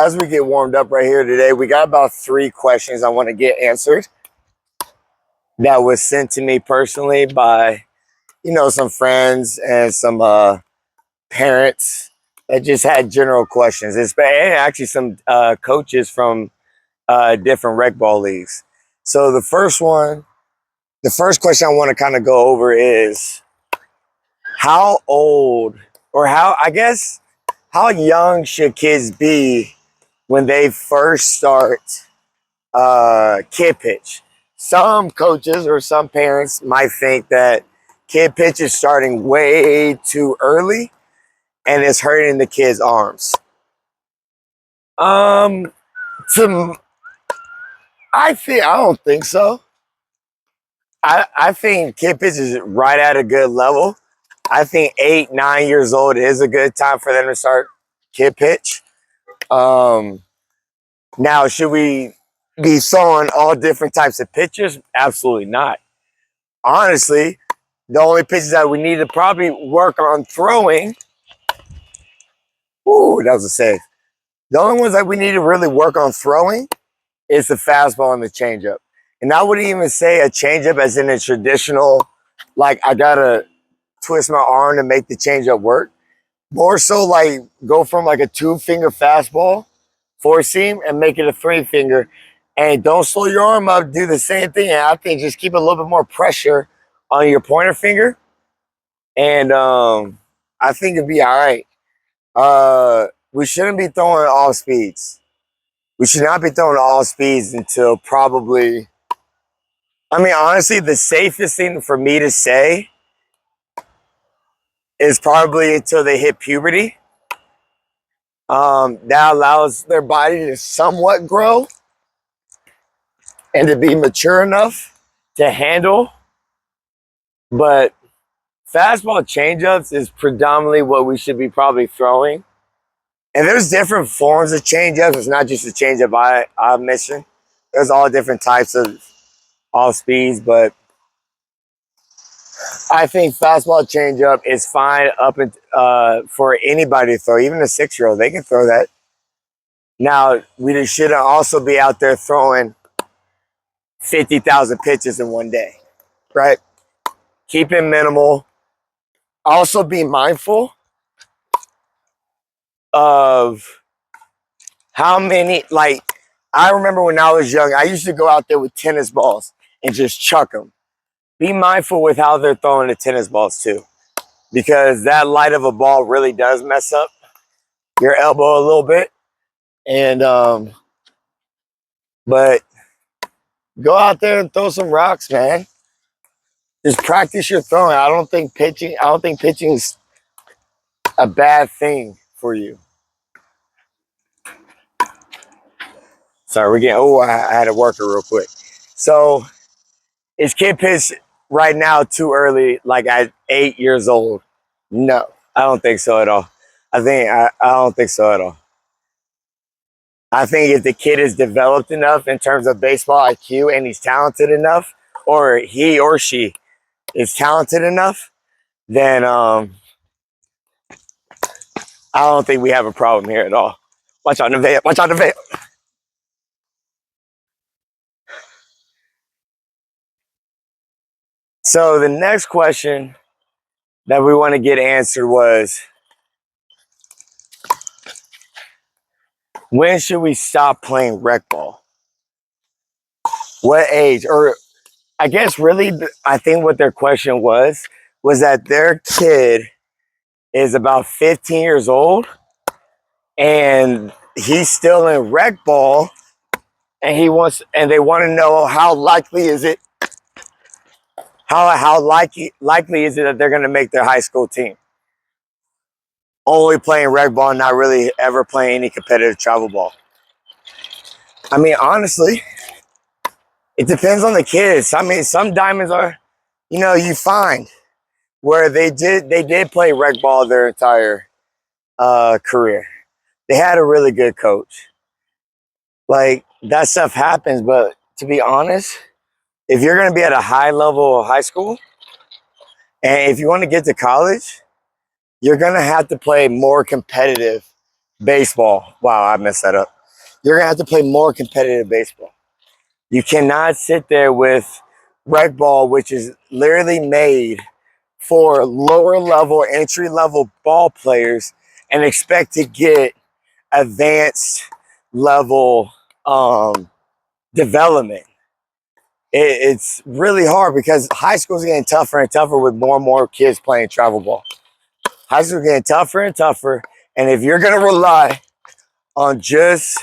as we get warmed up right here today, we got about 3 questions I want to get answered that was sent to me personally by, some friends and some parents that just had general questions. And actually some coaches from different rec ball leagues. So the first question I want to kind of go over is how old or how young should kids be when they first start kid pitch? Some coaches or some parents might think that kid pitch is starting way too early and it's hurting the kids' arms. I don't think so. I think kid pitch is right at a good level. I think 8, 9 years old is a good time for them to start kid pitch. Now, should we be throwing all different types of pitches? Absolutely not. Honestly, the only pitches that we need to probably work on throwing. Ooh, that was a save. The only ones that we need to really work on throwing is the fastball and the changeup. And I wouldn't even say a changeup as in a traditional, like I gotta twist my arm to make the changeup work. More so like go from like a 2-finger fastball, 4-seam, and make it a 3-finger. And don't slow your arm up, do the same thing. And I think just keep a little bit more pressure on your pointer finger. And I think it'd be all right. We shouldn't be throwing all speeds. We should not be throwing all speeds until probably, honestly, the safest thing for me to say is probably until they hit puberty. That allows their body to somewhat grow and to be mature enough to handle. But fastball changeups is predominantly what we should be probably throwing. And there's different forms of changeups. It's not just the changeup I mentioned. There's all different types of off speeds, but I think fastball changeup is fine for anybody to throw, even a 6-year-old. They can throw that. Now, we shouldn't also be out there throwing 50,000 pitches in one day, right? Keep it minimal. Also be mindful of how many, I remember when I was young, I used to go out there with tennis balls and just chuck them. Be mindful with how they're throwing the tennis balls too, because that light of a ball really does mess up your elbow a little bit. And, but go out there and throw some rocks, man. Just practice your throwing. I don't think pitching is a bad thing for you. Sorry, I had to work it real quick. So is kid pitch right now too early, like at 8 years old? No, I don't think so at all. I don't think so at all. I think if the kid is developed enough in terms of baseball IQ and he's talented enough, or he or she is talented enough, then I don't think we have a problem here at all. Watch out the veil. Watch out the veil. So the next question that we want to get answered was, when should we stop playing rec ball? What age? Or I guess really, I think what their question was that their kid is about 15 years old and he's still in rec ball and they want to know how likely is it that they're going to make their high school team. Only playing rec ball, not really ever playing any competitive travel ball. Honestly, it depends on the kids. Some diamonds are, you find where they did play rec ball their entire career. They had a really good coach. Like, that stuff happens, but to be honest, if you're going to be at a high level of high school, and if you want to get to college, you're going to have to play more competitive baseball. Wow, I messed that up. You're going to have to play more competitive baseball. You cannot sit there with rec ball, which is literally made for lower level, entry level ball players, and expect to get advanced level development. It's really hard because high school's getting tougher and tougher with more and more kids playing travel ball. High school's getting tougher and tougher. And if you're going to rely on just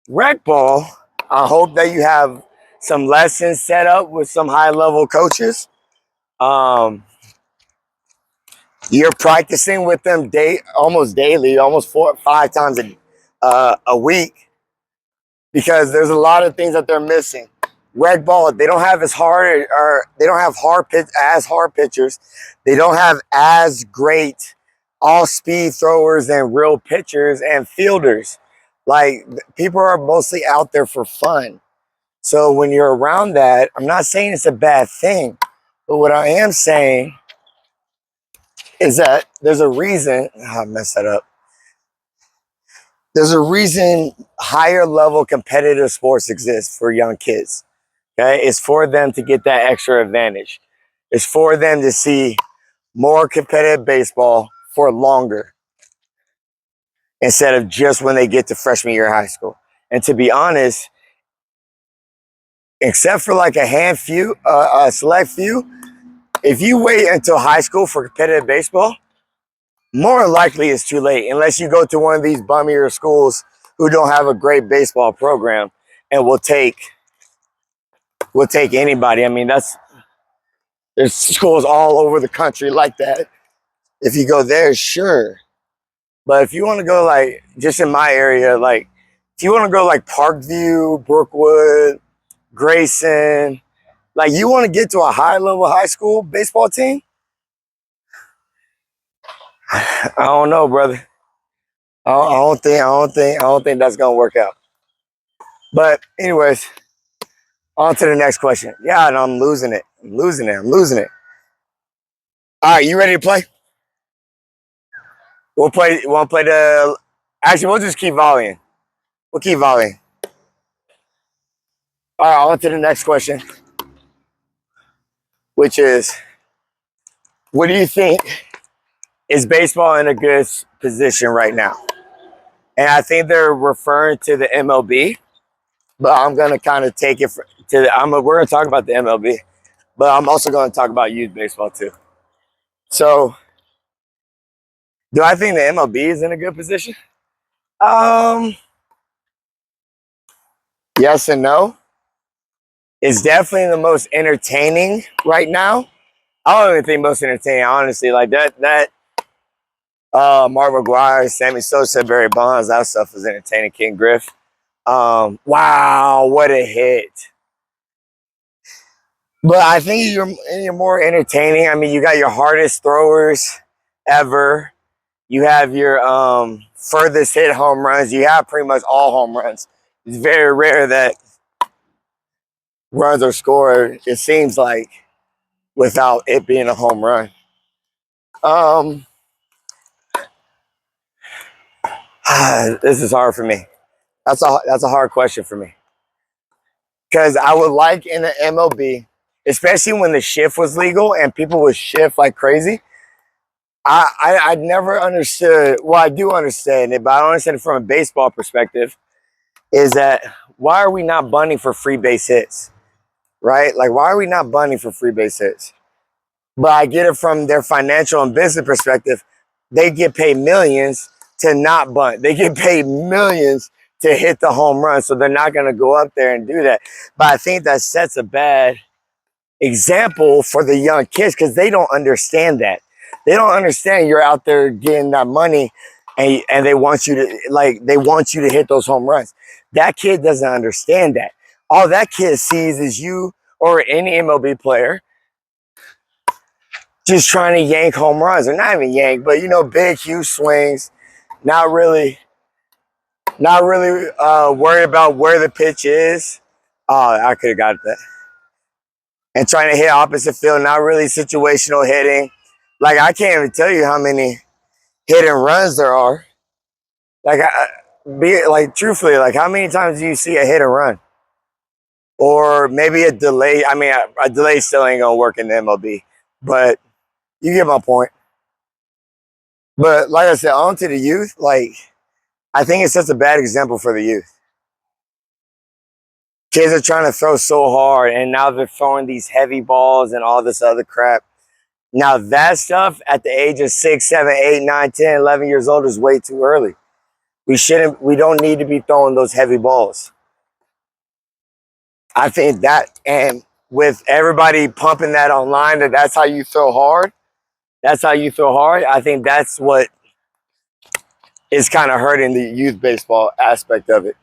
rec ball, I hope that you have some lessons set up with some high level coaches. You're practicing with them almost daily, almost 4 or 5 times a week, because there's a lot of things that they're missing. Rec ball, they don't have as hard, or they don't have hard pitchers. They don't have as great all speed throwers and real pitchers and fielders. Like, people are mostly out there for fun. So when you're around that, I'm not saying it's a bad thing, but what I am saying is that there's a reason. I messed that up. There's a reason higher level competitive sports exist for young kids. Okay, it's for them to get that extra advantage. It's for them to see more competitive baseball for longer, instead of just when they get to freshman year of high school. And to be honest, except for like a select few, if you wait until high school for competitive baseball, more likely it's too late, unless you go to one of these bummier schools who don't have a great baseball program and will take anybody. I mean, there's schools all over the country like that. If you go there, sure. But if you want to go, like, just in my area, like, if you want to go like Parkview, Brookwood, Grayson, like, you want to get to a high level high school baseball team, I don't know, brother. I don't think that's gonna work out. But anyways, on to the next question. Yeah, and I'm losing it. I'm losing it. All right, you ready to play? We'll play. You want to play the? Actually, we'll just keep volleying. We'll keep volleying. All right, on to the next question, which is, what do you think is baseball in a good position right now? And I think they're referring to the MLB, but I'm gonna kind of take it we're gonna talk about the MLB, but I'm also gonna talk about youth baseball too. So, do I think the MLB is in a good position? Yes and no. It's definitely the most entertaining right now. I don't even think most entertaining, honestly. Like that Mark McGuire, Sammy Sosa, Barry Bonds, that stuff was entertaining. King Griff. Wow, what a hit. But I think you're more entertaining. I mean, you got your hardest throwers ever. You have your furthest hit home runs. You have pretty much all home runs. It's very rare that runs are scored, it seems like, without it being a home run. This is hard for me. That's a hard question for me. Because I would like in the MLB, especially when the shift was legal and people would shift like crazy. I never understood. Well, I do understand it, but I don't understand it from a baseball perspective. Is that why are we not bunting for free base hits? Right? Like, why are we not bunting for free base hits? But I get it from their financial and business perspective. They get paid millions to not bunt. They get paid millions to hit the home run. So they're not going to go up there and do that. But I think that sets a bad example for the young kids, because they don't understand that. They don't understand you're out there getting that money and they want you to hit those home runs. That kid doesn't understand that. All that kid sees is you or any MLB player just trying to yank home runs, or not even yank, but big, huge swings. Not really worried about where the pitch is. Oh, I could have got that. And trying to hit opposite field, not really situational hitting. Like, I can't even tell you how many hit and runs there are. Like, truthfully, like, how many times do you see a hit and run? Or maybe a delay. I mean, a delay still ain't gonna work in the MLB, but you get my point. But like I said, on to the youth, like, I think it's such a bad example for the youth. Kids are trying to throw so hard, and now they're throwing these heavy balls and all this other crap. Now, that stuff at the age of 6, 7, 8, 9, 10, 11 years old is way too early. We don't need to be throwing those heavy balls. I think that, and with everybody pumping that online, that's how you throw hard. That's how you throw hard. I think that's what is kind of hurting the youth baseball aspect of it.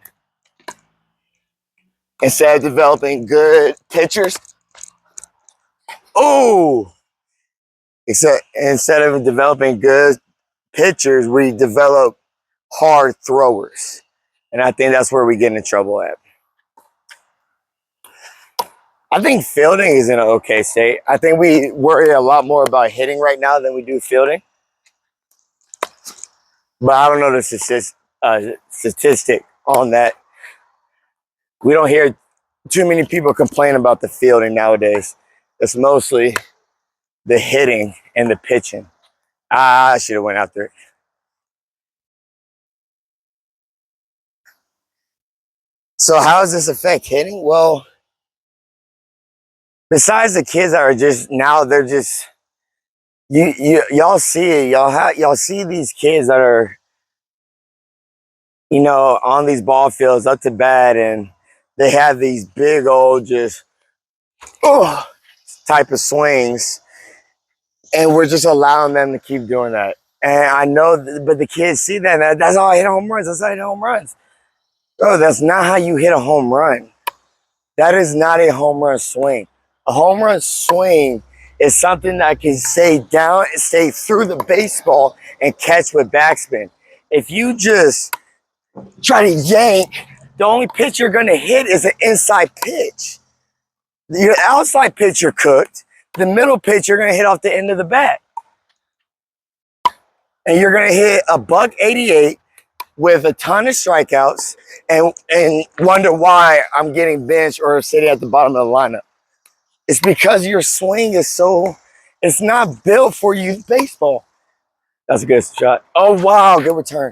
Instead of developing good pitchers, instead of developing good pitchers, we develop hard throwers. And I think that's where we get in trouble at. I think fielding is in an okay state. I think we worry a lot more about hitting right now than we do fielding. But I don't know the statistic on that. We don't hear too many people complain about the fielding nowadays. It's mostly the hitting and the pitching. I should have went after it. So how does this affect hitting? Well, besides the kids that are just now, they're just y'all see it. Y'all see these kids that are, on these ball fields up to bat, and they have these big old just type of swings, and we're just allowing them to keep doing that. And I know, but the kids see that. That's how I hit home runs. That's how I hit home runs. Bro, that's not how you hit a home run. That is not a home run swing. A home run swing is something that can stay through the baseball and catch with backspin. If you just try to yank, the only pitch you're going to hit is an inside pitch. Your outside pitch you're cooked. The middle pitch you're going to hit off the end of the bat. And you're going to hit a $188 with a ton of strikeouts and wonder why I'm getting benched or sitting at the bottom of the lineup. It's because your swing is it's not built for youth baseball. That's a good shot. Oh, wow, good return.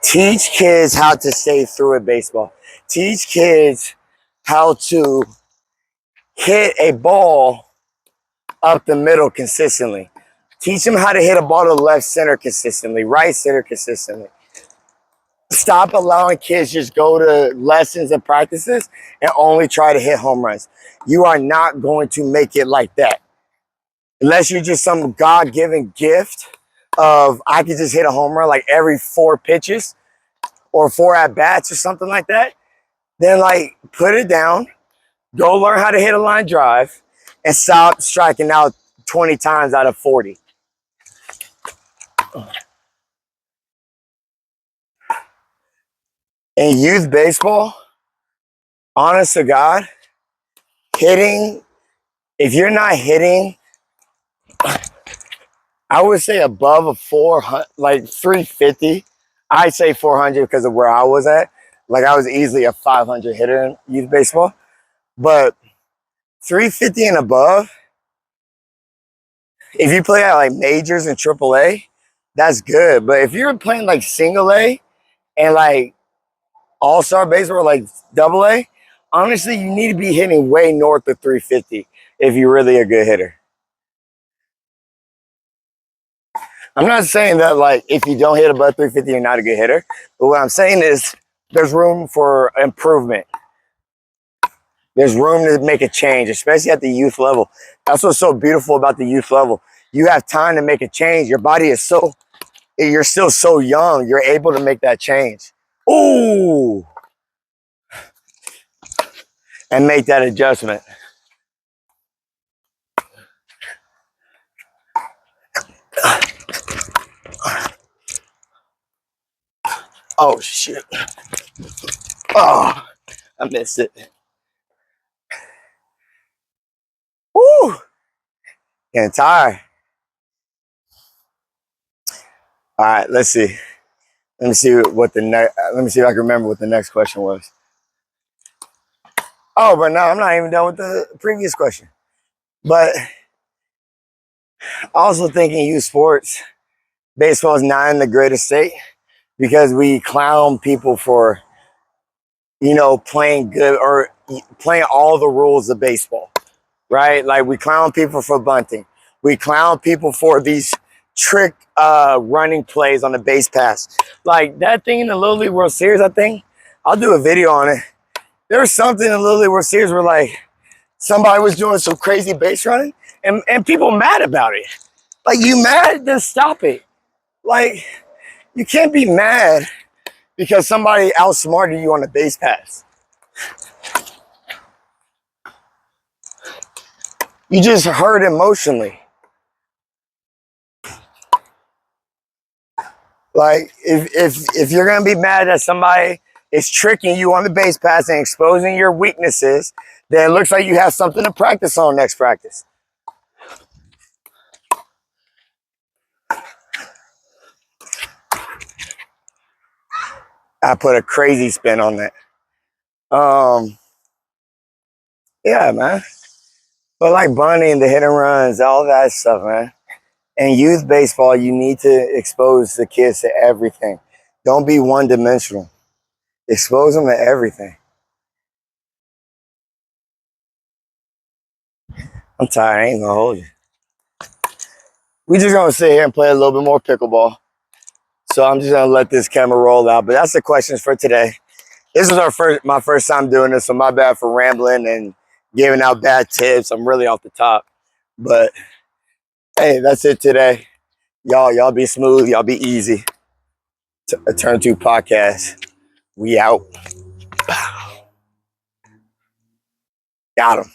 Teach kids how to stay through a baseball. Teach kids how to hit a ball up the middle consistently. Teach them how to hit a ball to left center consistently, right center consistently. Stop allowing kids just go to lessons and practices and only try to hit home runs. You are not going to make it like that. Unless you're just some God-given gift of I can just hit a home run like every 4 pitches or 4 at-bats or something like that, then like put it down, go learn how to hit a line drive, and stop striking out 20 times out of 40. In youth baseball, honest to God, hitting, if you're not hitting, I would say above a 400, like 350. I'd say 400 because of where I was at. Like I was easily a 500 hitter in youth baseball. But 350 and above, if you play at like majors and AAA, that's good. But if you're playing like single A and like all-star baseball or like double A, honestly, you need to be hitting way north of 350 if you're really a good hitter. I'm not saying that like if you don't hit above 350, you're not a good hitter. But what I'm saying is there's room for improvement. There's room to make a change, especially at the youth level. That's what's so beautiful about the youth level. You have time to make a change. Your body is you're still so young. You're able to make that change. Ooh. And make that adjustment. Oh, shit. Oh, I missed it. Woo. Getting tired. All right, let's see. Let me see what the next. Let me see if I can remember what the next question was. Oh, but no, I'm not even done with the previous question. But also thinking youth sports, baseball is not in the greatest state because we clown people for, playing good or playing all the rules of baseball, right? Like we clown people for bunting. We clown people for these trick running plays on the base pass. Like that thing in the Little League World Series, I think. I'll do a video on it. There was something in the Little League World Series where like somebody was doing some crazy base running and people mad about it. Like you mad, then stop it. Like you can't be mad because somebody outsmarted you on the base pass. You just hurt emotionally. Like if you're gonna be mad that somebody is tricking you on the base pass and exposing your weaknesses, then it looks like you have something to practice on next practice. I put a crazy spin on that. Yeah, man. But like bunting, the hit and runs, all that stuff, man. And youth baseball, you need to expose the kids to everything. Don't be one dimensional. Expose them to everything. I'm tired. I ain't gonna hold you. We just gonna sit here and play a little bit more pickleball. So I'm just gonna let this camera roll out. But that's the questions for today. This is my first time doing this, so my bad for rambling and giving out bad tips. I'm really off the top. But hey, that's it today. Y'all be smooth, y'all be easy. A Turn2 Podcast. We out. Got him.